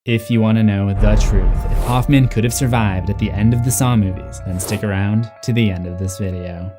If you want to know the truth, if Hoffman could have survived at the end of the Saw movies, then stick around to the end of this video.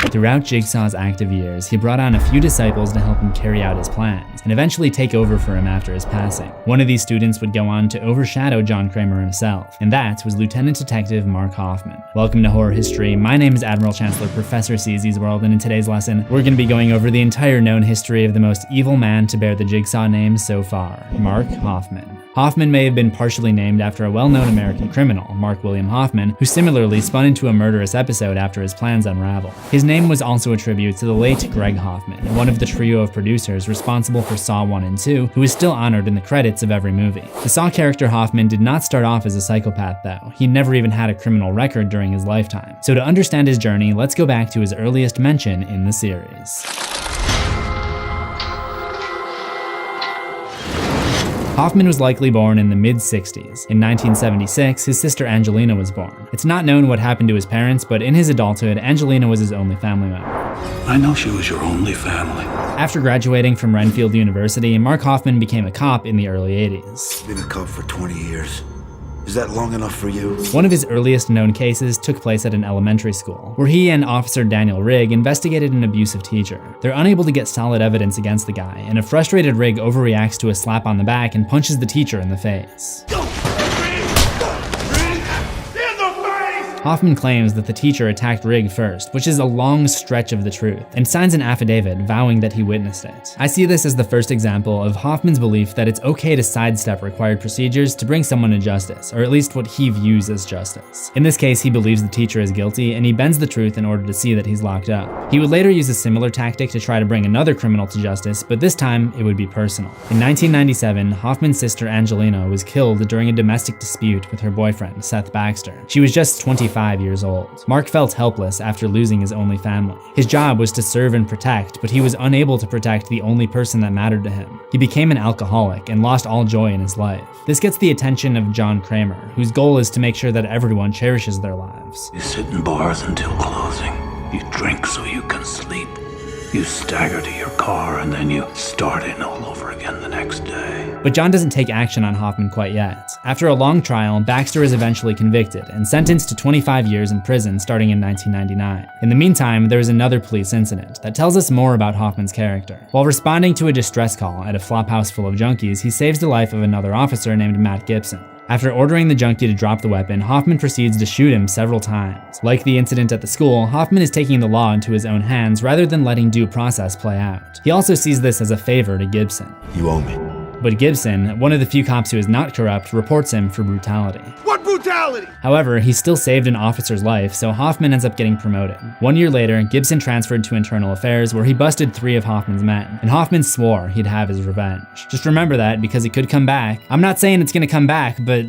Throughout Jigsaw's active years, he brought on a few disciples to help him carry out his plans, and eventually take over for him after his passing. One of these students would go on to overshadow John Kramer himself, and that was Lieutenant Detective Mark Hoffman. Welcome to Horror History. My name is Admiral Chancellor Professor CZ's World, and in today's lesson, we're going to be going over the entire known history of the most evil man to bear the Jigsaw name so far, Mark Hoffman. Hoffman may have been partially named after a well-known American criminal, Mark William Hoffman, who similarly spun into a murderous episode after his plans unraveled. His name was also a tribute to the late Greg Hoffman, one of the trio of producers responsible for Saw 1 and 2, who is still honored in the credits of every movie. The Saw character Hoffman did not start off as a psychopath though. He never even had a criminal record during his lifetime. So to understand his journey, let's go back to his earliest mention in the series. Hoffman was likely born in the mid-60s. In 1976, his sister Angelina was born. It's not known what happened to his parents, but in his adulthood, Angelina was his only family member. I know she was your only family. After graduating from Renfield University, Mark Hoffman became a cop in the early 80s. Been a cop for 20 years. Is that long enough for you? One of his earliest known cases took place at an elementary school, where he and Officer Daniel Rigg investigated an abusive teacher. They're unable to get solid evidence against the guy, and a frustrated Rigg overreacts to a slap on the back and punches the teacher in the face. Hoffman claims that the teacher attacked Rigg first, which is a long stretch of the truth, and signs an affidavit vowing that he witnessed it. I see this as the first example of Hoffman's belief that it's okay to sidestep required procedures to bring someone to justice, or at least what he views as justice. In this case, he believes the teacher is guilty, and he bends the truth in order to see that he's locked up. He would later use a similar tactic to try to bring another criminal to justice, but this time it would be personal. In 1997, Hoffman's sister Angelina was killed during a domestic dispute with her boyfriend, Seth Baxter. She was just 25 years old. Mark felt helpless after losing his only family. His job was to serve and protect, but he was unable to protect the only person that mattered to him. He became an alcoholic and lost all joy in his life. This gets the attention of John Kramer, whose goal is to make sure that everyone cherishes their lives. You sit in bars until closing. You drink so you can sleep. You stagger to your car and then you start in all over again the next day. But John doesn't take action on Hoffman quite yet. After a long trial, Baxter is eventually convicted and sentenced to 25 years in prison starting in 1999. In the meantime, there is another police incident that tells us more about Hoffman's character. While responding to a distress call at a flophouse full of junkies, he saves the life of another officer named Matt Gibson. After ordering the junkie to drop the weapon, Hoffman proceeds to shoot him several times. Like the incident at the school, Hoffman is taking the law into his own hands rather than letting due process play out. He also sees this as a favor to Gibson. You owe me. But Gibson, one of the few cops who is not corrupt, reports him for brutality. What brutality? However, he still saved an officer's life, so Hoffman ends up getting promoted. 1 year later, Gibson transferred to Internal Affairs, where he busted 3 of Hoffman's men, and Hoffman swore he'd have his revenge. Just remember that, because it could come back. I'm not saying it's gonna come back, but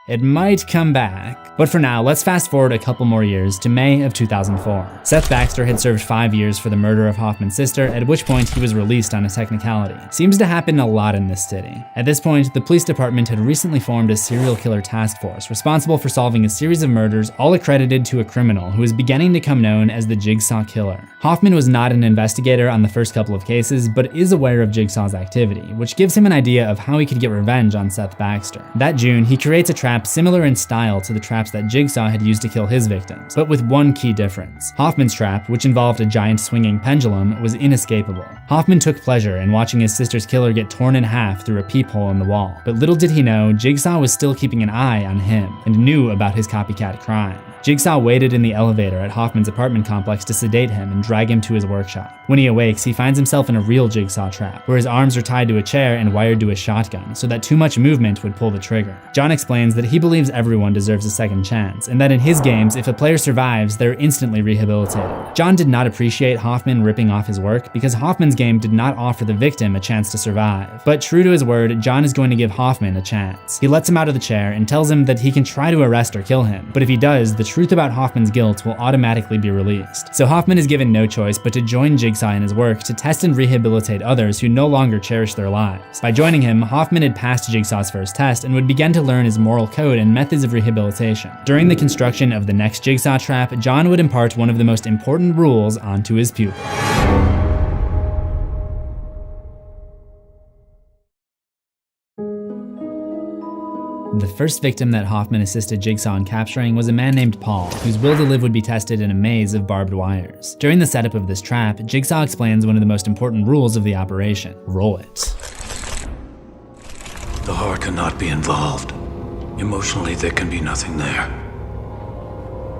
it might come back. But for now, let's fast forward a couple more years to May of 2004. Seth Baxter had served 5 years for the murder of Hoffman's sister, at which point he was released on a technicality. Seems to happen a lot in this city. At this point, the police department had recently formed a serial killer task force responsible for solving a series of murders, all accredited to a criminal who was beginning to become known as the Jigsaw Killer. Hoffman was not an investigator on the first couple of cases, but is aware of Jigsaw's activity, which gives him an idea of how he could get revenge on Seth Baxter. That June, he creates a trap similar in style to the traps that Jigsaw had used to kill his victims, but with one key difference. Hoffman's trap, which involved a giant swinging pendulum, was inescapable. Hoffman took pleasure in watching his sister's killer get torn in half through a peephole in the wall, but little did he know, Jigsaw was still keeping an eye on him and knew about his copycat crime. Jigsaw waited in the elevator at Hoffman's apartment complex to sedate him and drag him to his workshop. When he awakes, he finds himself in a real Jigsaw trap, where his arms are tied to a chair and wired to a shotgun, so that too much movement would pull the trigger. John explains that he believes everyone deserves a second chance, and that in his games, if a player survives, they're instantly rehabilitated. John did not appreciate Hoffman ripping off his work, because Hoffman's game did not offer the victim a chance to survive. But true to his word, John is going to give Hoffman a chance. He lets him out of the chair and tells him that he can try to arrest or kill him, but if he does, the truth about Hoffman's guilt will automatically be released. So Hoffman is given no choice but to join Jigsaw in his work to test and rehabilitate others who no longer cherish their lives. By joining him, Hoffman had passed Jigsaw's first test and would begin to learn his moral code and methods of rehabilitation. During the construction of the next Jigsaw trap, John would impart one of the most important rules onto his pupil. The first victim that Hoffman assisted Jigsaw in capturing was a man named Paul, whose will to live would be tested in a maze of barbed wires. During the setup of this trap, Jigsaw explains one of the most important rules of the operation: roll it. The heart cannot be involved. Emotionally, there can be nothing there.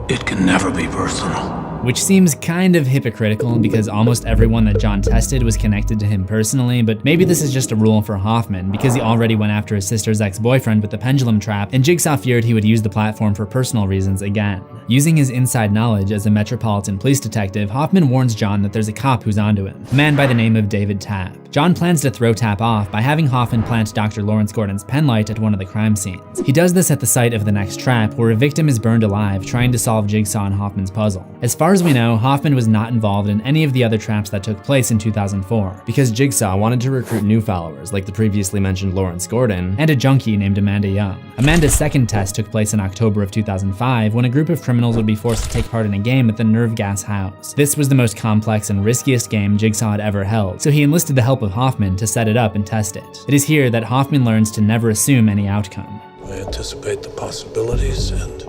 It can never be personal. Which seems kind of hypocritical because almost everyone that John tested was connected to him personally, but maybe this is just a rule for Hoffman because he already went after his sister's ex-boyfriend with the pendulum trap, and Jigsaw feared he would use the platform for personal reasons again. Using his inside knowledge as a Metropolitan Police detective, Hoffman warns John that there's a cop who's onto him, a man by the name of David Tapp. John plans to throw Tapp off by having Hoffman plant Dr. Lawrence Gordon's penlight at one of the crime scenes. He does this at the site of the next trap, where a victim is burned alive trying to solve Jigsaw and Hoffman's puzzle. As far as we know, Hoffman was not involved in any of the other traps that took place in 2004. Because Jigsaw wanted to recruit new followers, like the previously mentioned Lawrence Gordon, and a junkie named Amanda Young. Amanda's second test took place in October of 2005, when a group of criminals would be forced to take part in a game at the Nerve Gas House. This was the most complex and riskiest game Jigsaw had ever held, so he enlisted the help of Hoffman to set it up and test it. It is here that Hoffman learns to never assume any outcome. I anticipate the possibilities and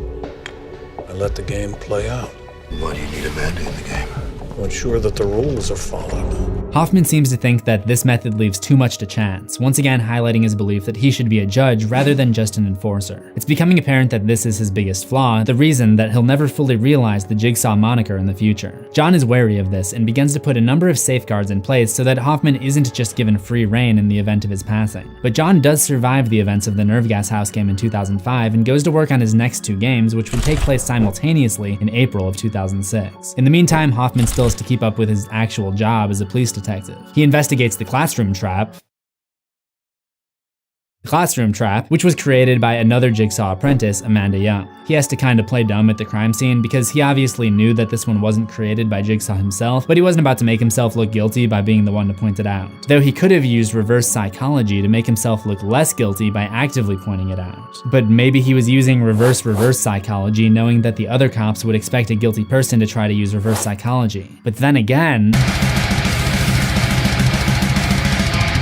I let the game play out. Why do you need Amanda in the game? To ensure that the rules are followed. Hoffman seems to think that this method leaves too much to chance, once again highlighting his belief that he should be a judge rather than just an enforcer. It's becoming apparent that this is his biggest flaw, the reason that he'll never fully realize the Jigsaw moniker in the future. John is wary of this and begins to put a number of safeguards in place so that Hoffman isn't just given free rein in the event of his passing. But John does survive the events of the Nerve Gas House game in 2005 and goes to work on his next two games, which would take place simultaneously in April of 2006. In the meantime, Hoffman still has to keep up with his actual job as a police detective. He investigates the classroom trap, which was created by another Jigsaw apprentice, Amanda Young. He has to kind of play dumb at the crime scene because he obviously knew that this one wasn't created by Jigsaw himself, but he wasn't about to make himself look guilty by being the one to point it out. Though he could have used reverse psychology to make himself look less guilty by actively pointing it out. But maybe he was using reverse psychology knowing that the other cops would expect a guilty person to try to use reverse psychology. But then again...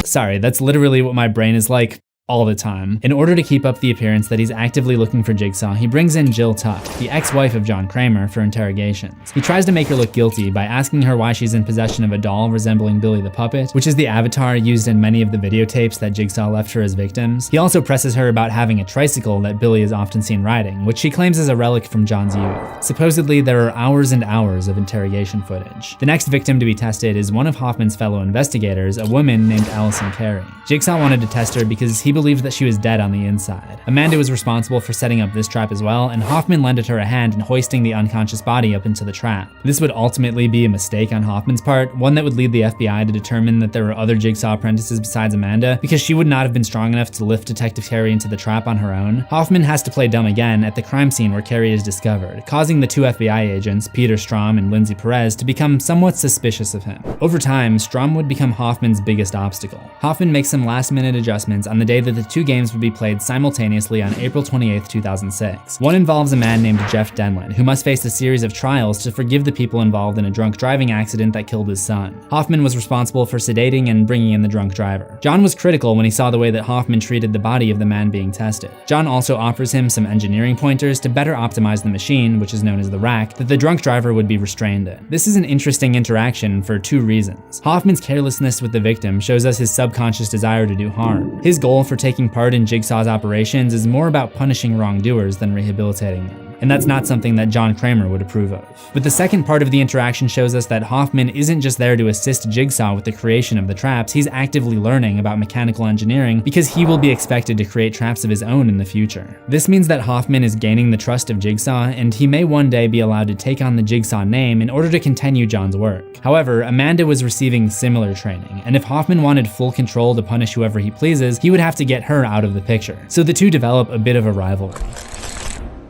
Sorry, that's literally what my brain is like all the time. In order to keep up the appearance that he's actively looking for Jigsaw, he brings in Jill Tuck, the ex-wife of John Kramer, for interrogations. He tries to make her look guilty by asking her why she's in possession of a doll resembling Billy the Puppet, which is the avatar used in many of the videotapes that Jigsaw left for his victims. He also presses her about having a tricycle that Billy is often seen riding, which she claims is a relic from John's youth. Supposedly, there are hours and hours of interrogation footage. The next victim to be tested is one of Hoffman's fellow investigators, a woman named Allison Carey. Jigsaw wanted to test her because he believed that she was dead on the inside. Amanda was responsible for setting up this trap as well, and Hoffman lended her a hand in hoisting the unconscious body up into the trap. This would ultimately be a mistake on Hoffman's part, one that would lead the FBI to determine that there were other Jigsaw apprentices besides Amanda, because she would not have been strong enough to lift Detective Carey into the trap on her own. Hoffman has to play dumb again at the crime scene where Carey is discovered, causing the two FBI agents, Peter Strom and Lindsay Perez, to become somewhat suspicious of him. Over time, Strom would become Hoffman's biggest obstacle. Hoffman makes some last-minute adjustments on the day that the two games would be played simultaneously on April 28, 2006. One involves a man named Jeff Denlin, who must face a series of trials to forgive the people involved in a drunk driving accident that killed his son. Hoffman was responsible for sedating and bringing in the drunk driver. John was critical when he saw the way that Hoffman treated the body of the man being tested. John also offers him some engineering pointers to better optimize the machine, which is known as the rack, that the drunk driver would be restrained in. This is an interesting interaction for two reasons. Hoffman's carelessness with the victim shows us his subconscious desire to do harm. His goal for taking part in Jigsaw's operations is more about punishing wrongdoers than rehabilitating them. And that's not something that John Kramer would approve of. But the second part of the interaction shows us that Hoffman isn't just there to assist Jigsaw with the creation of the traps, he's actively learning about mechanical engineering because he will be expected to create traps of his own in the future. This means that Hoffman is gaining the trust of Jigsaw, and he may one day be allowed to take on the Jigsaw name in order to continue John's work. However, Amanda was receiving similar training, and if Hoffman wanted full control to punish whoever he pleases, he would have to get her out of the picture. So the two develop a bit of a rivalry.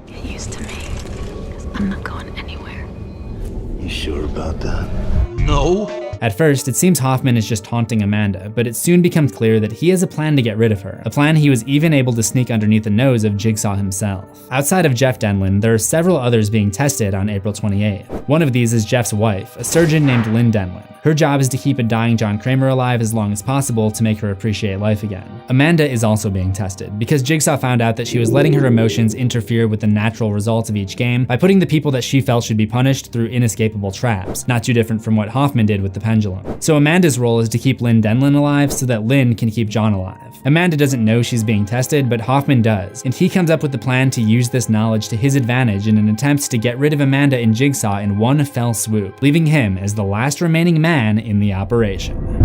Get used to me, because I'm not going anywhere. You sure about that? No. At first, it seems Hoffman is just taunting Amanda, but it soon becomes clear that he has a plan to get rid of her, a plan he was even able to sneak underneath the nose of Jigsaw himself. Outside of Jeff Denlin, there are several others being tested on April 28th. One of these is Jeff's wife, a surgeon named Lynn Denlin. Her job is to keep a dying John Kramer alive as long as possible to make her appreciate life again. Amanda is also being tested, because Jigsaw found out that she was letting her emotions interfere with the natural results of each game by putting the people that she felt should be punished through inescapable traps, not too different from what Hoffman did with the pendulum. So Amanda's role is to keep Lynn Denlin alive so that Lynn can keep John alive. Amanda doesn't know she's being tested, but Hoffman does, and he comes up with the plan to use this knowledge to his advantage in an attempt to get rid of Amanda and Jigsaw in one fell swoop, leaving him as the last remaining man in the operation.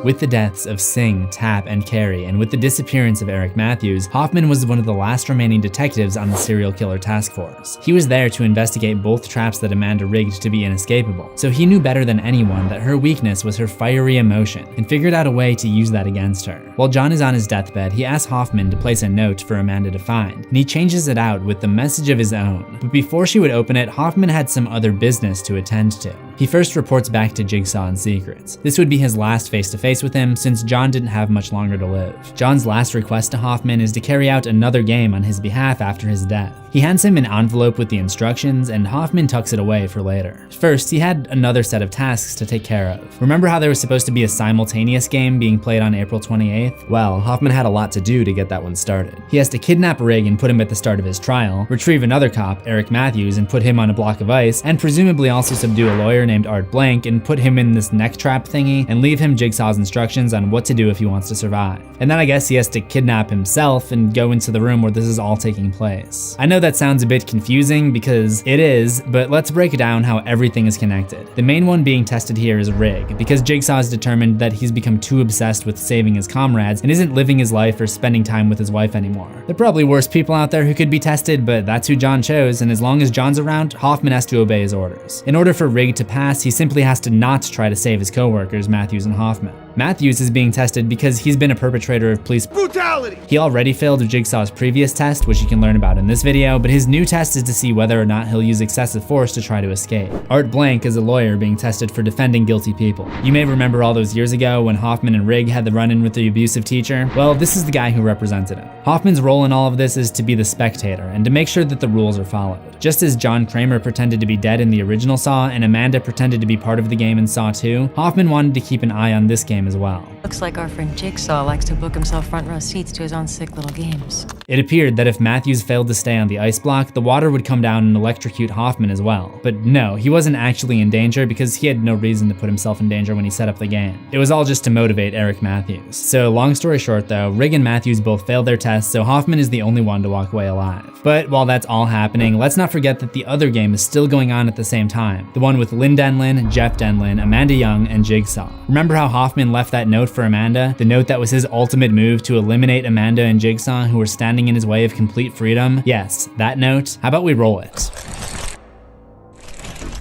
With the deaths of Singh, Tapp, and Carey, and with the disappearance of Eric Matthews, Hoffman was one of the last remaining detectives on the serial killer task force. He was there to investigate both traps that Amanda rigged to be inescapable, so he knew better than anyone that her weakness was her fiery emotion, and figured out a way to use that against her. While John is on his deathbed, he asks Hoffman to place a note for Amanda to find, and he changes it out with the message of his own. But before she would open it, Hoffman had some other business to attend to. He first reports back to Jigsaw in secret. This would be his last face-to-face with him, since John didn't have much longer to live. John's last request to Hoffman is to carry out another game on his behalf after his death. He hands him an envelope with the instructions, and Hoffman tucks it away for later. First, he had another set of tasks to take care of. Remember how there was supposed to be a simultaneous game being played on April 28th? Well, Hoffman had a lot to do to get that one started. He has to kidnap Rigg and put him at the start of his trial, retrieve another cop, Eric Matthews, and put him on a block of ice, and presumably also subdue a lawyer named Art Blank and put him in this neck trap thingy, and leave him Jigsaw's instructions on what to do if he wants to survive. And then I guess he has to kidnap himself and go into the room where this is all taking place. I know that sounds a bit confusing because it is, but let's break down how everything is connected. The main one being tested here is Rigg, because Jigsaw is determined that he's become too obsessed with saving his comrades and isn't living his life or spending time with his wife anymore. There are probably worse people out there who could be tested, but that's who John chose, and as long as John's around, Hoffman has to obey his orders. In order for Rigg to pass, he simply has to not try to save his co-workers, Matthews and Hoffman. Matthews is being tested because he's been a perpetrator of police brutality. He already failed Jigsaw's previous test, which you can learn about in this video, but his new test is to see whether or not he'll use excessive force to try to escape. Art Blank is a lawyer being tested for defending guilty people. You may remember all those years ago when Hoffman and Rigg had the run-in with the abusive teacher. Well, this is the guy who represented him. Hoffman's role in all of this is to be the spectator and to make sure that the rules are followed. Just as John Kramer pretended to be dead in the original Saw and Amanda pretended to be part of the game in Saw 2, Hoffman wanted to keep an eye on this game as well. Looks like our friend Jigsaw likes to book himself front row seats to his own sick little games. It appeared that if Matthews failed to stay on the ice block, the water would come down and electrocute Hoffman as well. But no, he wasn't actually in danger because he had no reason to put himself in danger when he set up the game. It was all just to motivate Eric Matthews. So long story short though, Rigg and Matthews both failed their tests, so Hoffman is the only one to walk away alive. But while that's all happening, let's not forget that the other game is still going on at the same time. The one with Lynn Denlin, Jeff Denlin, Amanda Young, and Jigsaw. Remember how Hoffman left that note for Amanda? The note that was his ultimate move to eliminate Amanda and Jigsaw, who were standing in his way of complete freedom? Yes, that note. How about we roll it?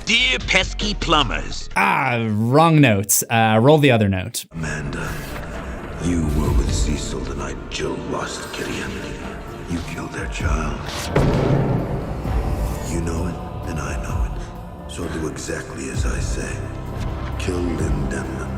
Dear pesky plumbers. Wrong note. Roll the other note. Amanda, you were with Cecil the night Jill lost Gideon. You killed their child. You know it, and I know it. So do exactly as I say. Kill Lynn Denlin,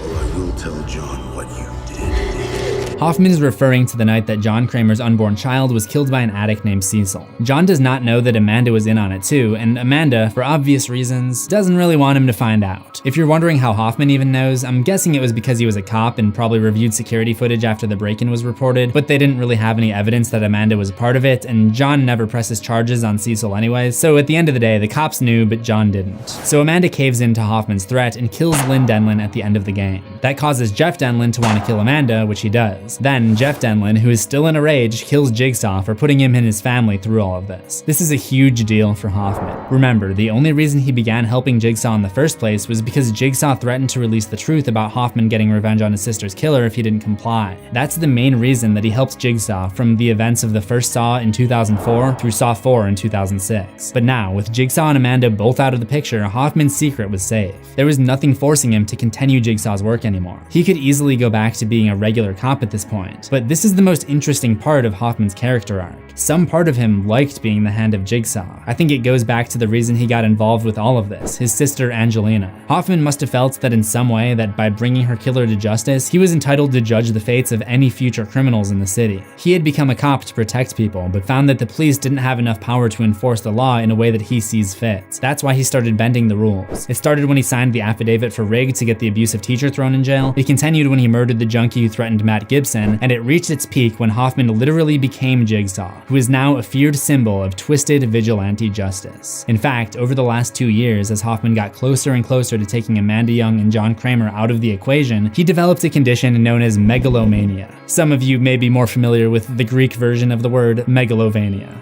or I will tell John what you did. Hoffman is referring to the night that John Kramer's unborn child was killed by an addict named Cecil. John does not know that Amanda was in on it too, and Amanda, for obvious reasons, doesn't really want him to find out. If you're wondering how Hoffman even knows, I'm guessing it was because he was a cop and probably reviewed security footage after the break-in was reported, but they didn't really have any evidence that Amanda was a part of it, and John never presses charges on Cecil anyways, so at the end of the day, the cops knew, but John didn't. So Amanda caves into Hoffman's threat and kills Lynn Denlin at the end of the game. That causes Jeff Denlin to want to kill Amanda, which he does. Then, Jeff Denlin, who is still in a rage, kills Jigsaw for putting him and his family through all of this. This is a huge deal for Hoffman. Remember, the only reason he began helping Jigsaw in the first place was because Jigsaw threatened to release the truth about Hoffman getting revenge on his sister's killer if he didn't comply. That's the main reason that he helped Jigsaw from the events of the first Saw in 2004 through Saw 4 in 2006. But now, with Jigsaw and Amanda both out of the picture, Hoffman's secret was safe. There was nothing forcing him to continue Jigsaw's work anymore. He could easily go back to being a regular cop at this point. But this is the most interesting part of Hoffman's character arc. Some part of him liked being the hand of Jigsaw. I think it goes back to the reason he got involved with all of this, his sister Angelina. Hoffman must have felt that in some way that by bringing her killer to justice, he was entitled to judge the fates of any future criminals in the city. He had become a cop to protect people, but found that the police didn't have enough power to enforce the law in a way that he sees fit. That's why he started bending the rules. It started when he signed the affidavit for Rigg to get the abusive teacher thrown in jail. It continued when he murdered the junkie who threatened Matt Gibson, and it reached its peak when Hoffman literally became Jigsaw, who is now a feared symbol of twisted vigilante justice. In fact, over the last 2 years, as Hoffman got closer and closer to taking Amanda Young and John Kramer out of the equation, he developed a condition known as megalomania. Some of you may be more familiar with the Greek version of the word megalovania.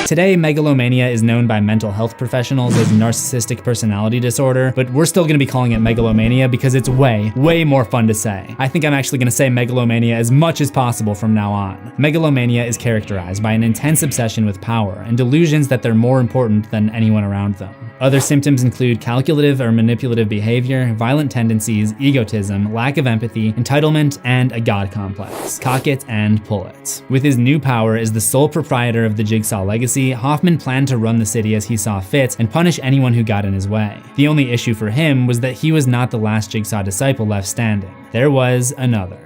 Today, megalomania is known by mental health professionals as narcissistic personality disorder, but we're still gonna be calling it megalomania because it's way more fun to say. I think I'm actually gonna say megalomania as much as possible from now on. Megalomania is characterized by an intense obsession with power and delusions that they're more important than anyone around them. Other symptoms include calculative or manipulative behavior, violent tendencies, egotism, lack of empathy, entitlement, and a god complex. Cock it and pull it. With his new power as the sole proprietor of the Jigsaw legacy, Hoffman planned to run the city as he saw fit and punish anyone who got in his way. The only issue for him was that he was not the last Jigsaw disciple left standing. There was another.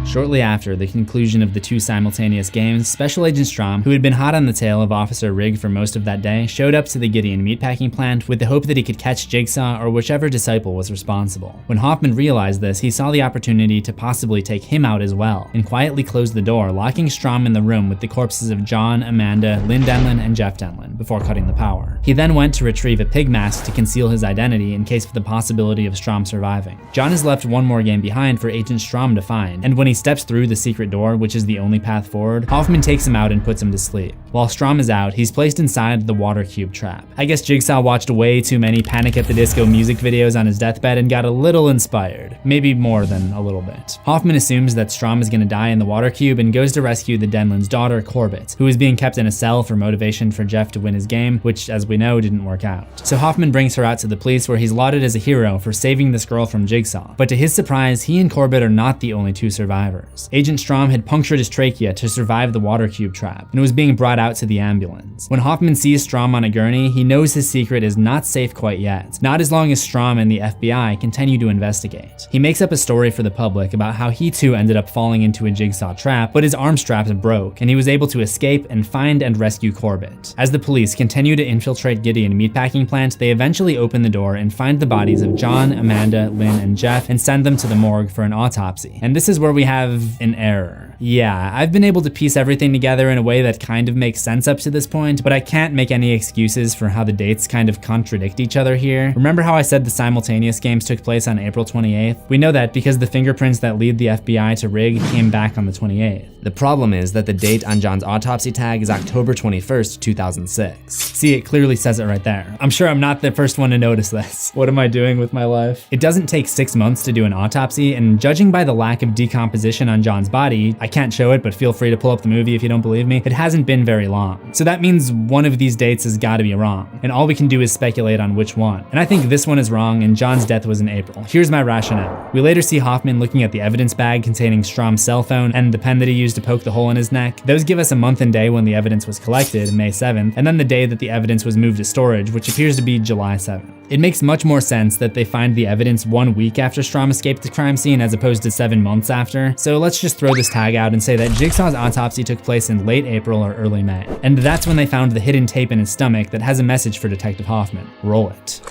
Shortly after the conclusion of the 2 simultaneous games, Special Agent Strom, who had been hot on the tail of Officer Rigg for most of that day, showed up to the Gideon meatpacking plant with the hope that he could catch Jigsaw or whichever disciple was responsible. When Hoffman realized this, he saw the opportunity to possibly take him out as well, and quietly closed the door, locking Strom in the room with the corpses of John, Amanda, Lynn Denlin, and Jeff Denlin, before cutting the power. He then went to retrieve a pig mask to conceal his identity in case of the possibility of Strom surviving. John has left one more game behind for Agent Strom to find, and when he steps through the secret door, which is the only path forward, Hoffman takes him out and puts him to sleep. While Strom is out, he's placed inside the water cube trap. I guess Jigsaw watched way too many Panic at the Disco music videos on his deathbed and got a little inspired. Maybe more than a little bit. Hoffman assumes that Strom is gonna die in the water cube and goes to rescue the Denlin's daughter, Corbett, who is being kept in a cell for motivation for Jeff to win his game, which, as we know, didn't work out. So Hoffman brings her out to the police, where he's lauded as a hero for saving this girl from Jigsaw. But to his surprise, he and Corbett are not the only 2 survivors. Agent Strom had punctured his trachea to survive the water cube trap, and was being brought out to the ambulance. When Hoffman sees Strom on a gurney, he knows his secret is not safe quite yet, not as long as Strom and the FBI continue to investigate. He makes up a story for the public about how he too ended up falling into a Jigsaw trap, but his arm straps broke, and he was able to escape and find and rescue Corbett. As the police continue to infiltrate Gideon meatpacking plant, they eventually open the door and find the bodies of John, Amanda, Lynn, and Jeff, and send them to the morgue for an autopsy. And this is where we have an error. Yeah, I've been able to piece everything together in a way that kind of makes sense up to this point, but I can't make any excuses for how the dates kind of contradict each other here. Remember how I said the simultaneous games took place on April 28th? We know that because the fingerprints that lead the FBI to Rigg came back on the 28th. The problem is that the date on John's autopsy tag is October 21st, 2006. See, it clearly says it right there. I'm sure I'm not the first one to notice this. What am I doing with my life? It doesn't take 6 months to do an autopsy, and judging by the lack of decomposition on John's body, I can't show it, but feel free to pull up the movie if you don't believe me, it hasn't been very long. So that means one of these dates has gotta be wrong, and all we can do is speculate on which one. And I think this one is wrong, and John's death was in April. Here's my rationale. We later see Hoffman looking at the evidence bag containing Strom's cell phone and the pen that he used to poke the hole in his neck. Those give us a month and day when the evidence was collected, May 7th, and then the day that the evidence was moved to storage, which appears to be July 7th. It makes much more sense that they find the evidence 1 week after Strom escaped the crime scene as opposed to 7 months after. So let's just throw this tag out and say that Jigsaw's autopsy took place in late April or early May. And that's when they found the hidden tape in his stomach that has a message for Detective Hoffman. Roll it.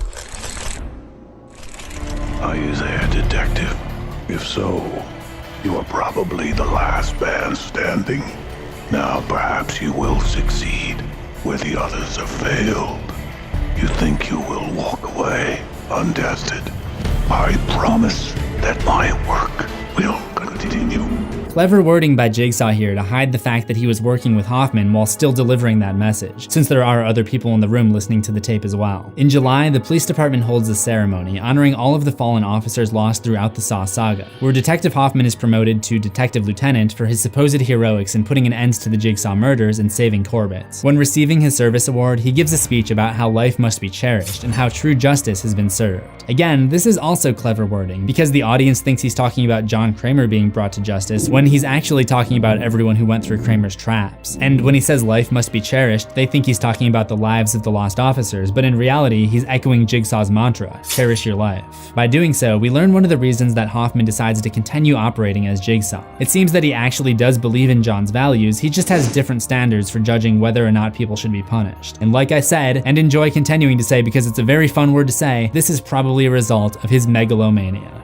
Are you there, Detective? If so, you are probably the last man standing. Now perhaps you will succeed where the others have failed. You think you will walk away untested. I promise that my work will continue. Clever wording by Jigsaw here to hide the fact that he was working with Hoffman while still delivering that message, since there are other people in the room listening to the tape as well. In July, the police department holds a ceremony honoring all of the fallen officers lost throughout the Saw saga, where Detective Hoffman is promoted to Detective Lieutenant for his supposed heroics in putting an end to the Jigsaw murders and saving Corbett. When receiving his service award, he gives a speech about how life must be cherished and how true justice has been served. Again, this is also clever wording, because the audience thinks he's talking about John Kramer being brought to justice when he's actually talking about everyone who went through Kramer's traps. And when he says life must be cherished, they think he's talking about the lives of the lost officers, but in reality, he's echoing Jigsaw's mantra, cherish your life. By doing so, we learn one of the reasons that Hoffman decides to continue operating as Jigsaw. It seems that he actually does believe in John's values, he just has different standards for judging whether or not people should be punished. And like I said, and enjoy continuing to say because it's a very fun word to say, this is probably a result of his megalomania.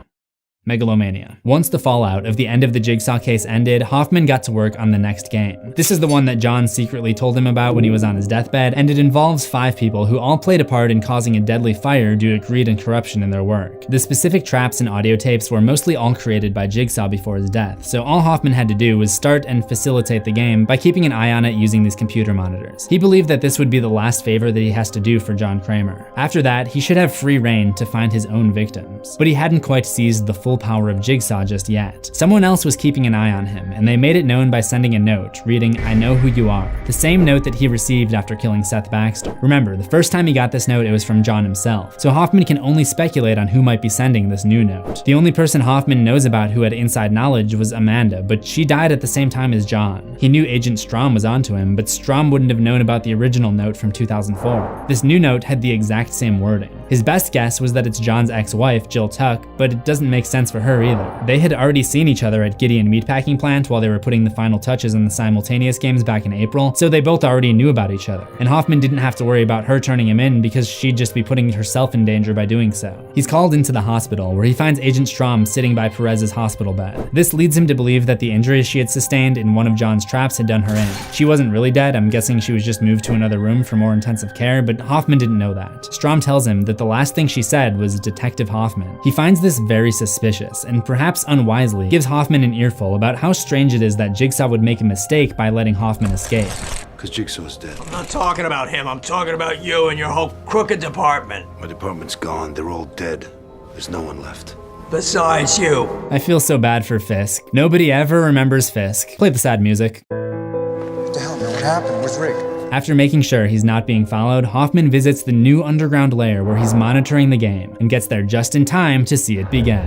Once the fallout of the end of the Jigsaw case ended, Hoffman got to work on the next game. This is the one that John secretly told him about when he was on his deathbed, and it involves 5 people who all played a part in causing a deadly fire due to greed and corruption in their work. The specific traps and audio tapes were mostly all created by Jigsaw before his death, so all Hoffman had to do was start and facilitate the game by keeping an eye on it using these computer monitors. He believed that this would be the last favor that he has to do for John Kramer. After that, he should have free reign to find his own victims. But he hadn't quite seized the full power of Jigsaw just yet. Someone else was keeping an eye on him, and they made it known by sending a note, reading, "I know who you are." The same note that he received after killing Seth Baxter. Remember, the first time he got this note, it was from John himself, so Hoffman can only speculate on who might be sending this new note. The only person Hoffman knows about who had inside knowledge was Amanda, but she died at the same time as John. He knew Agent Strom was onto him, but Strom wouldn't have known about the original note from 2004. This new note had the exact same wording. His best guess was that it's John's ex-wife, Jill Tuck, but it doesn't make sense for her either. They had already seen each other at Gideon Meatpacking Plant while they were putting the final touches on the simultaneous games back in April, so they both already knew about each other. And Hoffman didn't have to worry about her turning him in because she'd just be putting herself in danger by doing so. He's called into the hospital, where he finds Agent Strom sitting by Perez's hospital bed. This leads him to believe that the injuries she had sustained in one of John's traps had done her in. She wasn't really dead, I'm guessing she was just moved to another room for more intensive care, but Hoffman didn't know that. Strom tells him that the last thing she said was Detective Hoffman. He finds this very suspicious, and perhaps unwisely, gives Hoffman an earful about how strange it is that Jigsaw would make a mistake by letting Hoffman escape. Because Jigsaw's dead. I'm not talking about him, I'm talking about you and your whole crooked department. My department's gone. They're all dead. There's no one left. Besides you. I feel so bad for Fisk. Nobody ever remembers Fisk. Play the sad music. What the hell, man? What happened? Where's Rick? After making sure he's not being followed, Hoffman visits the new underground lair where he's monitoring the game and gets there just in time to see it begin.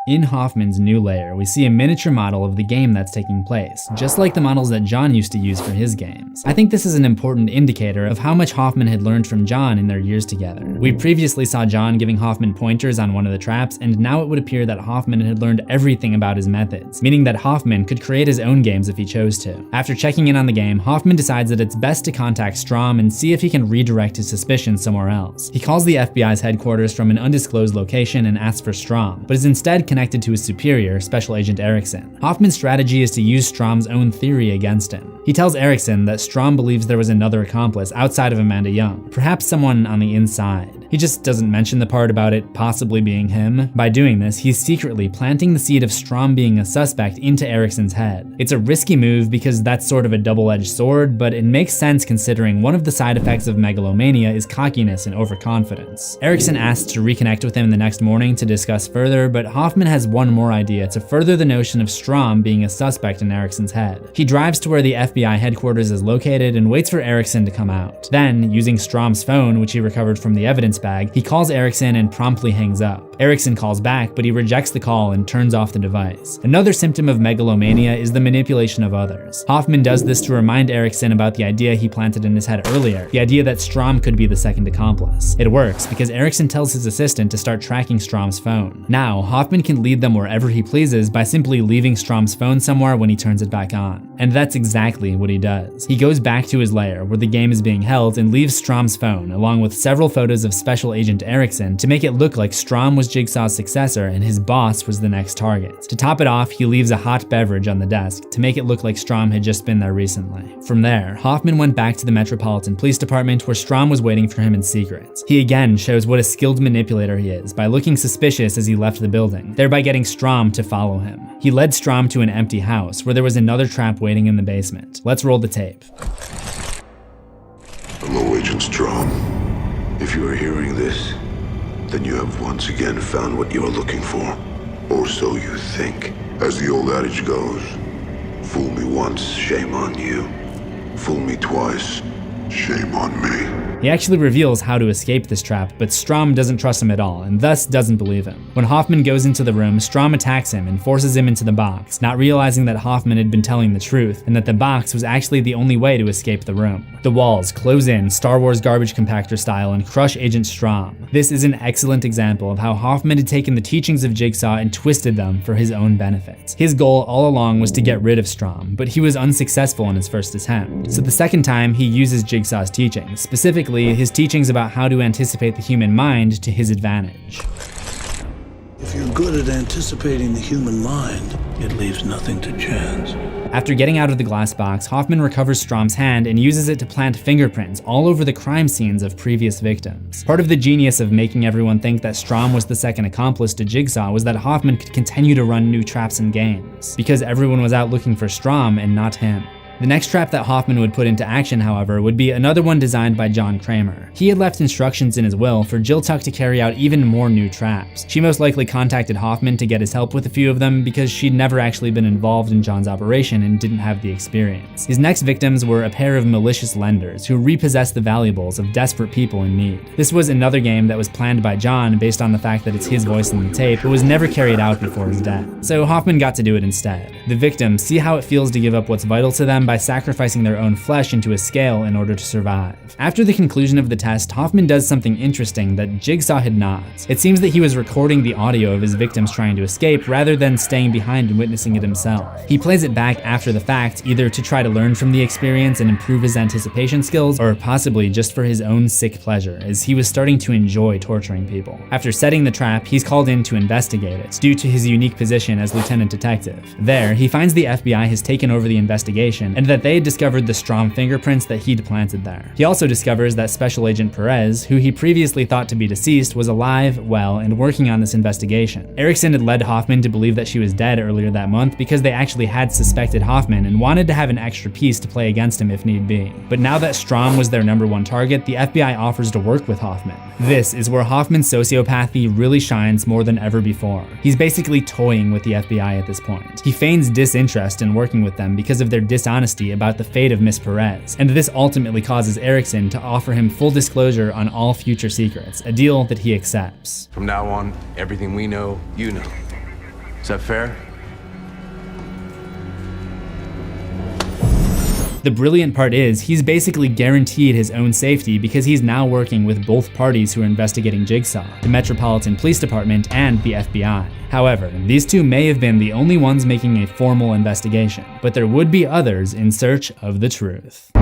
In Hoffman's new lair, we see a miniature model of the game that's taking place, just like the models that John used to use for his games. I think this is an important indicator of how much Hoffman had learned from John in their years together. We previously saw John giving Hoffman pointers on one of the traps, and now it would appear that Hoffman had learned everything about his methods, meaning that Hoffman could create his own games if he chose to. After checking in on the game, Hoffman decides that it's best to contact Strom and see if he can redirect his suspicions somewhere else. He calls the FBI's headquarters from an undisclosed location and asks for Strom, but is instead connected to his superior, Special Agent Erickson. Hoffman's strategy is to use Strom's own theory against him. He tells Erickson that Strom believes there was another accomplice outside of Amanda Young, perhaps someone on the inside. He just doesn't mention the part about it possibly being him. By doing this, he's secretly planting the seed of Strom being a suspect into Erickson's head. It's a risky move because that's sort of a double-edged sword, but it makes sense considering one of the side effects of megalomania is cockiness and overconfidence. Erickson asks to reconnect with him the next morning to discuss further, but Hoffman has one more idea to further the notion of Strom being a suspect in Erickson's head. He drives to where the FBI headquarters is located and waits for Erickson to come out. Then, using Strom's phone, which he recovered from the evidence bag, he calls Erickson and promptly hangs up. Erickson calls back, but he rejects the call and turns off the device. Another symptom of megalomania is the manipulation of others. Hoffman does this to remind Erickson about the idea he planted in his head earlier, the idea that Strom could be the second accomplice. It works because Erickson tells his assistant to start tracking Strom's phone. Now, Hoffman can lead them wherever he pleases by simply leaving Strom's phone somewhere when he turns it back on. And that's exactly what he does. He goes back to his lair where the game is being held and leaves Strom's phone, along with several photos of Special Agent Erickson, to make it look like Strom was was Jigsaw's successor and his boss was the next target. To top it off, he leaves a hot beverage on the desk to make it look like Strahm had just been there recently. From there, Hoffman went back to the Metropolitan Police Department where Strahm was waiting for him in secret. He again shows what a skilled manipulator he is by looking suspicious as he left the building, thereby getting Strahm to follow him. He led Strahm to an empty house where there was another trap waiting in the basement. Let's roll the tape. Hello, Agent Strahm. If you are hearing this, then you have once again found what you are looking for. Or so you think. As the old adage goes, fool me once, shame on you. Fool me twice, shame on me. He actually reveals how to escape this trap, but Strahm doesn't trust him at all and thus doesn't believe him. When Hoffman goes into the room, Strahm attacks him and forces him into the box, not realizing that Hoffman had been telling the truth and that the box was actually the only way to escape the room. The walls close in Star Wars garbage compactor style and crush Agent Strahm. This is an excellent example of how Hoffman had taken the teachings of Jigsaw and twisted them for his own benefit. His goal all along was to get rid of Strahm, but he was unsuccessful in his first attempt. So the second time, he uses Jigsaw's teachings, specifically his teachings about how to anticipate the human mind to his advantage. If you're good at anticipating the human mind, it leaves nothing to chance. After getting out of the glass box, Hoffman recovers Strahm's hand and uses it to plant fingerprints all over the crime scenes of previous victims. Part of the genius of making everyone think that Strahm was the second accomplice to Jigsaw was that Hoffman could continue to run new traps and games, because everyone was out looking for Strahm and not him. The next trap that Hoffman would put into action, however, would be another one designed by John Kramer. He had left instructions in his will for Jill Tuck to carry out even more new traps. She most likely contacted Hoffman to get his help with a few of them because she'd never actually been involved in John's operation and didn't have the experience. His next victims were a pair of malicious lenders who repossessed the valuables of desperate people in need. This was another game that was planned by John based on the fact that it's his voice in the tape, but was never carried out before his death. So Hoffman got to do it instead. The victims see how it feels to give up what's vital to them by sacrificing their own flesh into a scale in order to survive. After the conclusion of the test, Hoffman does something interesting that Jigsaw had not. It seems that he was recording the audio of his victims trying to escape rather than staying behind and witnessing it himself. He plays it back after the fact, either to try to learn from the experience and improve his anticipation skills, or possibly just for his own sick pleasure, as he was starting to enjoy torturing people. After setting the trap, he's called in to investigate it, due to his unique position as lieutenant detective. There, he finds the FBI has taken over the investigation, and that they discovered the Strahm fingerprints that he'd planted there. He also discovers that Special Agent Perez, who he previously thought to be deceased, was alive, well, and working on this investigation. Erickson had led Hoffman to believe that she was dead earlier that month because they actually had suspected Hoffman and wanted to have an extra piece to play against him if need be. But now that Strahm was their #1 target, the FBI offers to work with Hoffman. This is where Hoffman's sociopathy really shines more than ever before. He's basically toying with the FBI at this point. He feigns disinterest in working with them because of their dishonesty about the fate of Miss Perez, and this ultimately causes Erickson to offer him full disclosure on all future secrets, a deal that he accepts. From now on, everything we know, you know. Is that fair? The brilliant part is, he's basically guaranteed his own safety because he's now working with both parties who are investigating Jigsaw, the Metropolitan Police Department and the FBI. However, these two may have been the only ones making a formal investigation, but there would be others in search of the truth.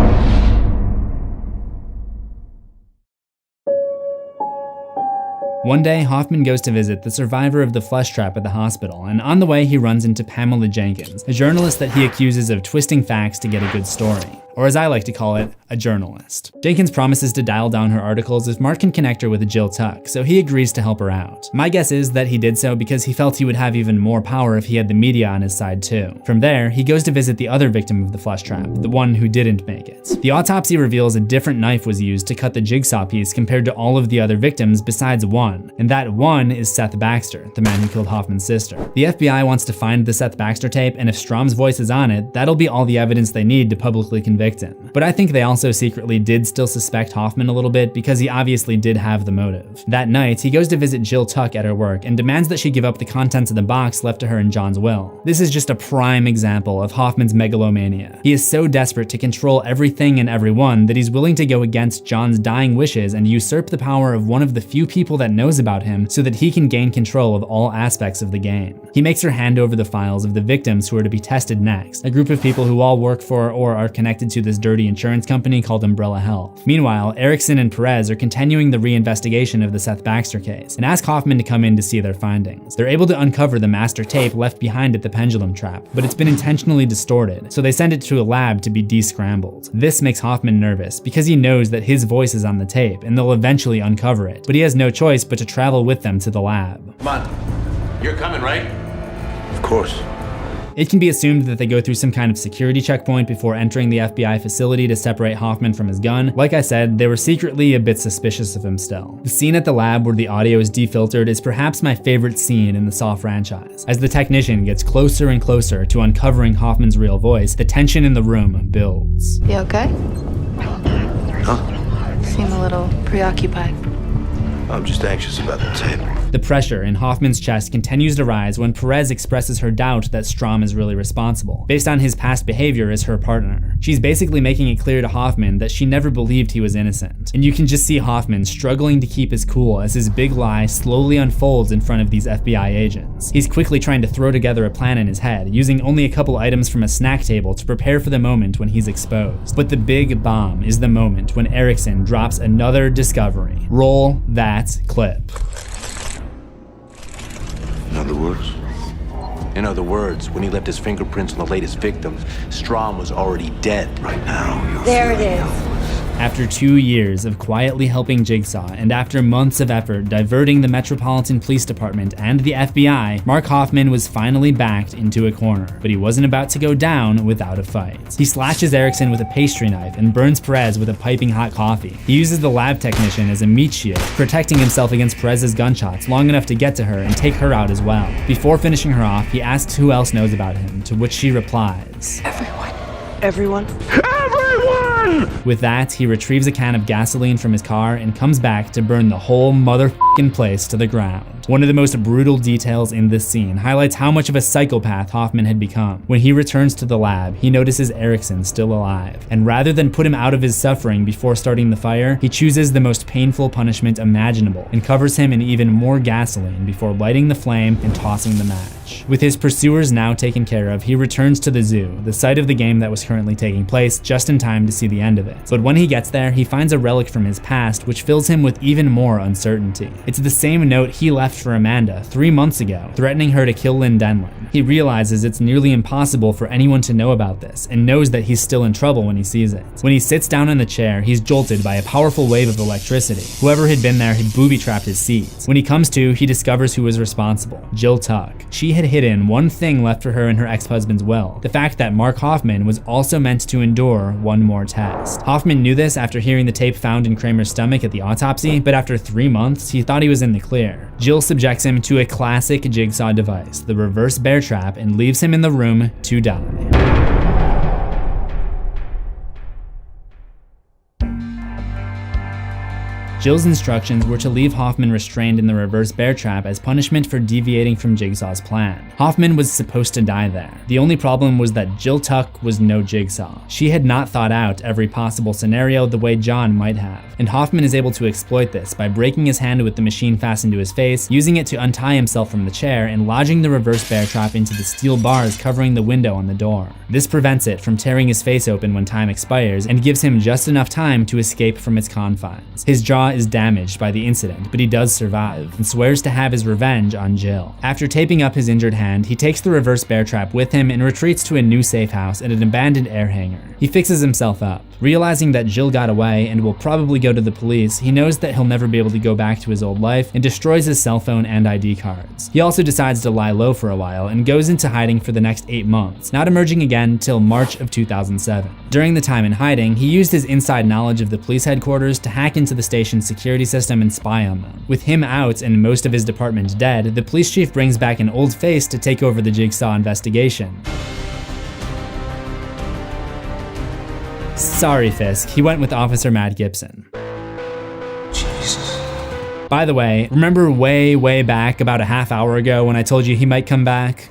One day, Hoffman goes to visit the survivor of the flesh trap at the hospital, and on the way he runs into Pamela Jenkins, a journalist that he accuses of twisting facts to get a good story. Or as I like to call it, a journalist. Jenkins promises to dial down her articles if Mark can connect her with Jill Tuck, so he agrees to help her out. My guess is that he did so because he felt he would have even more power if he had the media on his side too. From there, he goes to visit the other victim of the flesh trap, the one who didn't make it. The autopsy reveals a different knife was used to cut the jigsaw piece compared to all of the other victims besides one, and that one is Seth Baxter, the man who killed Hoffman's sister. The FBI wants to find the Seth Baxter tape, and if Strahm's voice is on it, that'll be all the evidence they need to publicly convict him. But I think they also secretly did still suspect Hoffman a little bit because he obviously did have the motive. That night, he goes to visit Jill Tuck at her work and demands that she give up the contents of the box left to her in John's will. This is just a prime example of Hoffman's megalomania. He is so desperate to control everything and everyone that he's willing to go against John's dying wishes and usurp the power of one of the few people that knows about him so that he can gain control of all aspects of the game. He makes her hand over the files of the victims who are to be tested next, a group of people who all work for or are connected to this dirty insurance company called Umbrella Health. Meanwhile, Erickson and Perez are continuing the reinvestigation of the Seth Baxter case and ask Hoffman to come in to see their findings. They're able to uncover the master tape left behind at the pendulum trap, but it's been intentionally distorted, so they send it to a lab to be descrambled. This makes Hoffman nervous because he knows that his voice is on the tape and they'll eventually uncover it, but he has no choice but to travel with them to the lab. Come on. You're coming, right? Of course. It can be assumed that they go through some kind of security checkpoint before entering the FBI facility to separate Hoffman from his gun. Like I said, they were secretly a bit suspicious of him still. The scene at the lab where the audio is defiltered is perhaps my favorite scene in the Saw franchise. As the technician gets closer and closer to uncovering Hoffman's real voice, the tension in the room builds. You okay? Huh? Seem a little preoccupied. I'm just anxious about the tape. The pressure in Hoffman's chest continues to rise when Perez expresses her doubt that Strom is really responsible, based on his past behavior as her partner. She's basically making it clear to Hoffman that she never believed he was innocent. And you can just see Hoffman struggling to keep his cool as his big lie slowly unfolds in front of these FBI agents. He's quickly trying to throw together a plan in his head, using only a couple items from a snack table to prepare for the moment when he's exposed. But the big bomb is the moment when Erickson drops another discovery. Roll that clip. In other words, when he left his fingerprints on the latest victim, Strom was already dead. Right now, There it is. After 2 years of quietly helping Jigsaw, and after months of effort diverting the Metropolitan Police Department and the FBI, Mark Hoffman was finally backed into a corner. But he wasn't about to go down without a fight. He slashes Erickson with a pastry knife and burns Perez with a piping hot coffee. He uses the lab technician as a meat shield, protecting himself against Perez's gunshots long enough to get to her and take her out as well. Before finishing her off, he asks who else knows about him, to which she replies, Everyone? With that, he retrieves a can of gasoline from his car and comes back to burn the whole motherfucking place to the ground. One of the most brutal details in this scene highlights how much of a psychopath Hoffman had become. When he returns to the lab, he notices Erickson still alive, and rather than put him out of his suffering before starting the fire, he chooses the most painful punishment imaginable and covers him in even more gasoline before lighting the flame and tossing the match. With his pursuers now taken care of, he returns to the zoo, the site of the game that was currently taking place, just in time to see the end of it. But when he gets there, he finds a relic from his past which fills him with even more uncertainty. It's the same note he left for Amanda 3 months ago, threatening her to kill Lynn Denlin. He realizes it's nearly impossible for anyone to know about this, and knows that he's still in trouble when he sees it. When he sits down in the chair, he's jolted by a powerful wave of electricity. Whoever had been there had booby-trapped his seeds. When he comes to, he discovers who was responsible: Jill Tuck. She had hidden one thing left for her in her ex-husband's will: the fact that Mark Hoffman was also meant to endure one more test. Hoffman knew this after hearing the tape found in Kramer's stomach at the autopsy, but after 3 months, he thought he was in the clear. Jill subjects him to a classic Jigsaw device, the reverse bear trap, and leaves him in the room to die. Jill's instructions were to leave Hoffman restrained in the reverse bear trap as punishment for deviating from Jigsaw's plan. Hoffman was supposed to die there. The only problem was that Jill Tuck was no Jigsaw. She had not thought out every possible scenario the way John might have, and Hoffman is able to exploit this by breaking his hand with the machine fastened to his face, using it to untie himself from the chair, and lodging the reverse bear trap into the steel bars covering the window on the door. This prevents it from tearing his face open when time expires, and gives him just enough time to escape from its confines. His jaw is damaged by the incident, but he does survive, and swears to have his revenge on Jill. After taping up his injured hand, he takes the reverse bear trap with him and retreats to a new safe house at an abandoned air hangar. He fixes himself up. Realizing that Jill got away and will probably go to the police, he knows that he'll never be able to go back to his old life and destroys his cell phone and ID cards. He also decides to lie low for a while and goes into hiding for the next 8 months, not emerging again till March of 2007. During the time in hiding, he used his inside knowledge of the police headquarters to hack into the station's security system and spy on them. With him out and most of his department dead, the police chief brings back an old face to take over the Jigsaw investigation. Sorry, Fisk, he went with Officer Matt Gibson. Jesus. By the way, remember way back about a half hour ago when I told you he might come back?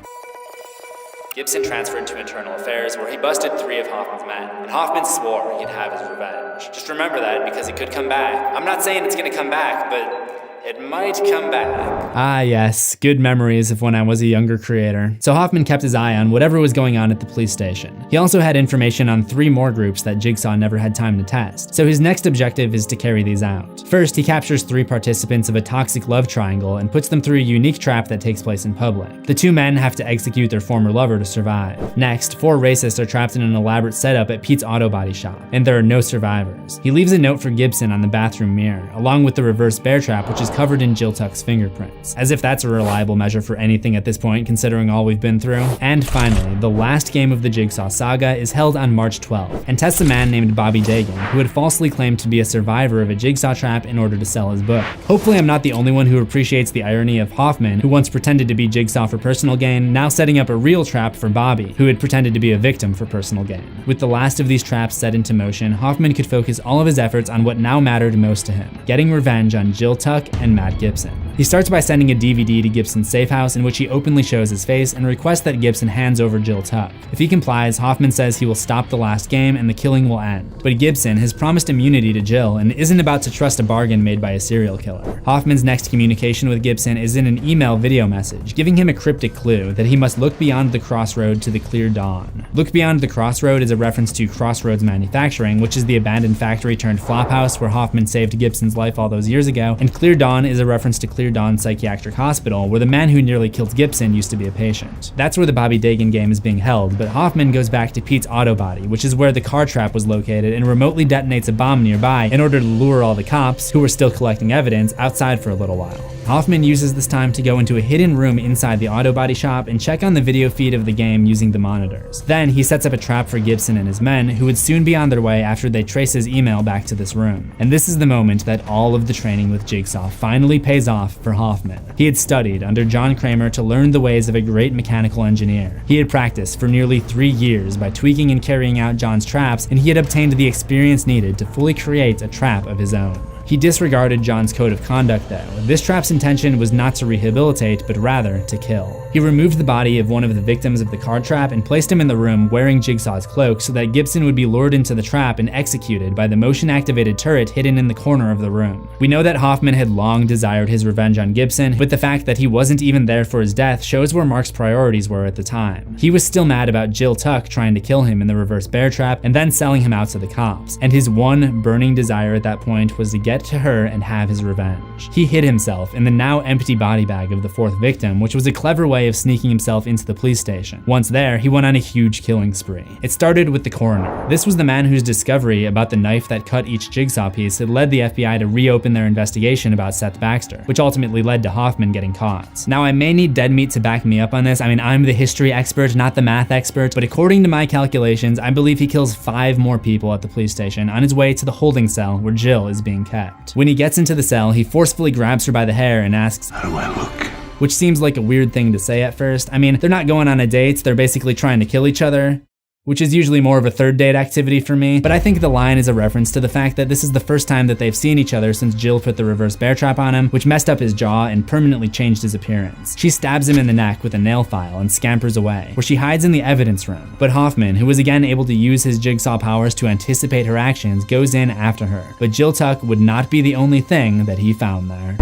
Gibson transferred to Internal Affairs, where he busted 3 of Hoffman's men, and Hoffman swore he'd have his revenge. Just remember that, because it could come back. I'm not saying it's gonna come back, but It might come back. Ah yes, good memories of when I was a younger creator. So Hoffman kept his eye on whatever was going on at the police station. He also had information on 3 more groups that Jigsaw never had time to test, so his next objective is to carry these out. First, he captures 3 participants of a toxic love triangle and puts them through a unique trap that takes place in public. The 2 men have to execute their former lover to survive. Next, 4 racists are trapped in an elaborate setup at Pete's auto body shop, and there are no survivors. He leaves a note for Gibson on the bathroom mirror, along with the reverse bear trap, which is covered in Jill Tuck's fingerprints, as if that's a reliable measure for anything at this point, considering all we've been through. And finally, the last game of the Jigsaw saga is held on March 12th, and tests a man named Bobby Dagan, who had falsely claimed to be a survivor of a Jigsaw trap in order to sell his book. Hopefully I'm not the only one who appreciates the irony of Hoffman, who once pretended to be Jigsaw for personal gain, now setting up a real trap for Bobby, who had pretended to be a victim for personal gain. With the last of these traps set into motion, Hoffman could focus all of his efforts on what now mattered most to him, getting revenge on Jill Tuck and Matt Gibson. He starts by sending a DVD to Gibson's safe house in which he openly shows his face and requests that Gibson hands over Jill Tuck. If he complies, Hoffman says he will stop the last game and the killing will end. But Gibson has promised immunity to Jill and isn't about to trust a bargain made by a serial killer. Hoffman's next communication with Gibson is in an email video message, giving him a cryptic clue that he must look beyond the crossroad to the clear dawn. Look beyond the crossroad is a reference to Crossroads Manufacturing, which is the abandoned factory turned flophouse where Hoffman saved Gibson's life all those years ago, and Clear Dawn is a reference to Clear Dawn Psychiatric Hospital, where the man who nearly killed Gibson used to be a patient. That's where the Bobby Dagan game is being held, but Hoffman goes back to Pete's auto body, which is where the car trap was located, and remotely detonates a bomb nearby in order to lure all the cops, who were still collecting evidence, outside for a little while. Hoffman uses this time to go into a hidden room inside the auto body shop and check on the video feed of the game using the monitors. Then he sets up a trap for Gibson and his men, who would soon be on their way after they trace his email back to this room. And this is the moment that all of the training with Jigsaw finally pays off for Hoffman. He had studied under John Kramer to learn the ways of a great mechanical engineer. He had practiced for nearly 3 years by tweaking and carrying out John's traps, and he had obtained the experience needed to fully create a trap of his own. He disregarded John's code of conduct though. This trap's intention was not to rehabilitate, but rather to kill. He removed the body of one of the victims of the car trap and placed him in the room wearing Jigsaw's cloak so that Gibson would be lured into the trap and executed by the motion-activated turret hidden in the corner of the room. We know that Hoffman had long desired his revenge on Gibson, but the fact that he wasn't even there for his death shows where Mark's priorities were at the time. He was still mad about Jill Tuck trying to kill him in the reverse bear trap and then selling him out to the cops, and his one burning desire at that point was to get to her and have his revenge. He hid himself in the now empty body bag of the 4th victim, which was a clever way of sneaking himself into the police station. Once there, he went on a huge killing spree. It started with the coroner. This was the man whose discovery about the knife that cut each Jigsaw piece had led the FBI to reopen their investigation about Seth Baxter, which ultimately led to Hoffman getting caught. Now I may need dead meat to back me up on this. I mean, I'm the history expert, not the math expert, but according to my calculations, I believe he kills 5 more people at the police station on his way to the holding cell where Jill is being kept. When he gets into the cell, he forcefully grabs her by the hair and asks, "How do I look?" Which seems like a weird thing to say at first. I mean, they're not going on a date, they're basically trying to kill each other, which is usually more of a 3rd date activity for me, but I think the line is a reference to the fact that this is the first time that they've seen each other since Jill put the reverse bear trap on him, which messed up his jaw and permanently changed his appearance. She stabs him in the neck with a nail file and scampers away, where she hides in the evidence room. But Hoffman, who was again able to use his Jigsaw powers to anticipate her actions, goes in after her. But Jill Tuck would not be the only thing that he found there.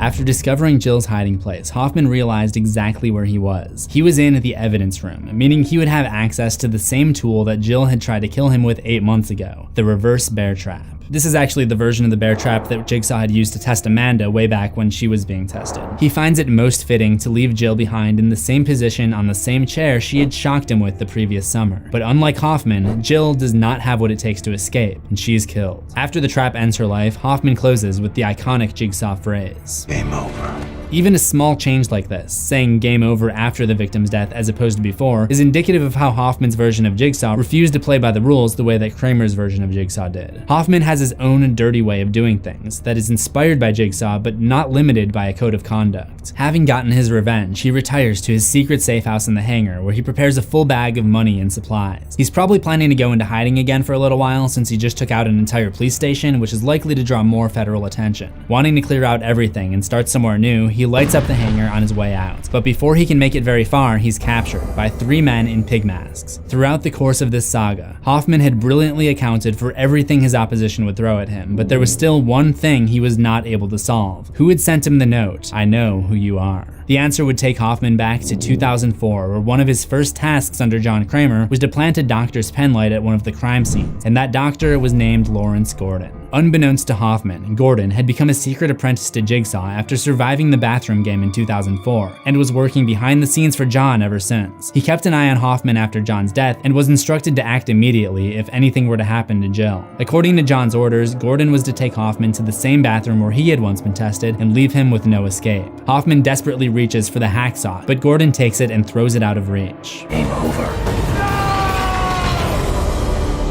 After discovering Jill's hiding place, Hoffman realized exactly where he was. He was in the evidence room, meaning he would have access to the same tool that Jill had tried to kill him with 8 months ago, the reverse bear trap. This is actually the version of the bear trap that Jigsaw had used to test Amanda way back when she was being tested. He finds it most fitting to leave Jill behind in the same position on the same chair she had shocked him with the previous summer. But unlike Hoffman, Jill does not have what it takes to escape, and she's killed. After the trap ends her life, Hoffman closes with the iconic Jigsaw phrase, "Game over." Even a small change like this, saying game over after the victim's death as opposed to before, is indicative of how Hoffman's version of Jigsaw refused to play by the rules the way that Kramer's version of Jigsaw did. Hoffman has his own dirty way of doing things that is inspired by Jigsaw but not limited by a code of conduct. suspect. Having gotten his revenge, he retires to his secret safe house in the hangar where he prepares a full bag of money and supplies. He's probably planning to go into hiding again for a little while since he just took out an entire police station, which is likely to draw more federal attention. Wanting to clear out everything and start somewhere new, he lights up the hangar on his way out. But before he can make it very far, he's captured by 3 men in pig masks. Throughout the course of this saga, Hoffman had brilliantly accounted for everything his opposition would throw at him, but there was still one thing he was not able to solve. Who had sent him the note, "I know who you are"? The answer would take Hoffman back to 2004, where one of his first tasks under John Kramer was to plant a doctor's penlight at one of the crime scenes, and that doctor was named Lawrence Gordon. Unbeknownst to Hoffman, Gordon had become a secret apprentice to Jigsaw after surviving the bathroom game in 2004, and was working behind the scenes for John ever since. He kept an eye on Hoffman after John's death, and was instructed to act immediately if anything were to happen to Jill. According to John's orders, Gordon was to take Hoffman to the same bathroom where he had once been tested, and leave him with no escape. Hoffman desperately reaches for the hacksaw, but Gordon takes it and throws it out of reach. Game over.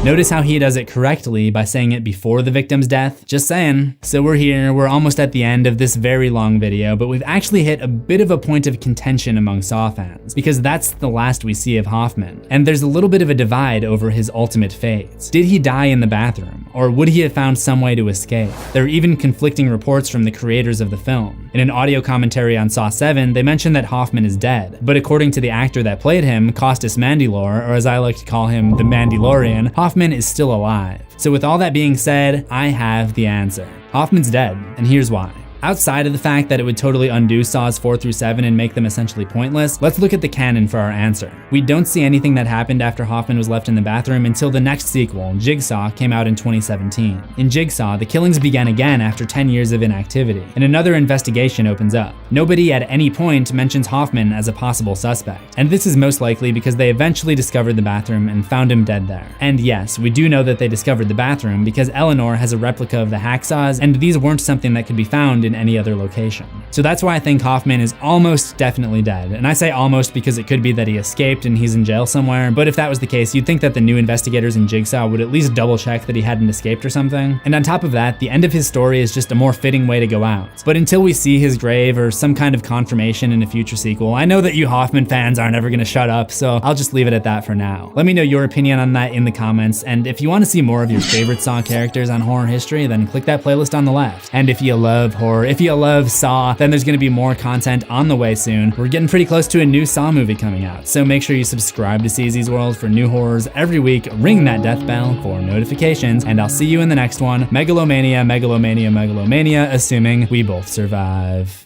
Notice how he does it correctly by saying it before the victim's death? Just saying. So we're here, we're almost at the end of this very long video, but we've actually hit a bit of a point of contention among Saw fans, because that's the last we see of Hoffman. And there's a little bit of a divide over his ultimate fate. Did he die in the bathroom, or would he have found some way to escape? There are even conflicting reports from the creators of the film. In an audio commentary on Saw 7, they mention that Hoffman is dead, but according to the actor that played him, Costas Mandylor, or as I like to call him, the Mandalorian, Hoffman is still alive. So with all that being said, I have the answer. Hoffman's dead, and here's why. Outside of the fact that it would totally undo Saws 4 through 7 and make them essentially pointless, let's look at the canon for our answer. We don't see anything that happened after Hoffman was left in the bathroom until the next sequel, Jigsaw, came out in 2017. In Jigsaw, the killings began again after 10 years of inactivity, and another investigation opens up. Nobody at any point mentions Hoffman as a possible suspect, and this is most likely because they eventually discovered the bathroom and found him dead there. And yes, we do know that they discovered the bathroom because Eleanor has a replica of the hacksaws, and these weren't something that could be found in any other location. So that's why I think Hoffman is almost definitely dead. And I say almost because it could be that he escaped and he's in jail somewhere, but if that was the case, you'd think that the new investigators in Jigsaw would at least double check that he hadn't escaped or something. And on top of that, the end of his story is just a more fitting way to go out. But until we see his grave or some kind of confirmation in a future sequel, I know that you Hoffman fans aren't ever gonna shut up, so I'll just leave it at that for now. Let me know your opinion on that in the comments, and if you want to see more of your favorite Saw characters on horror history, then click that playlist on the left. And if you love horror, if you love Saw, then there's gonna be more content on the way soon. We're getting pretty close to a new Saw movie coming out, so make sure you subscribe to CZ's World for new horrors every week, ring that death bell for notifications, and I'll see you in the next one. Megalomania, megalomania, megalomania, assuming we both survive.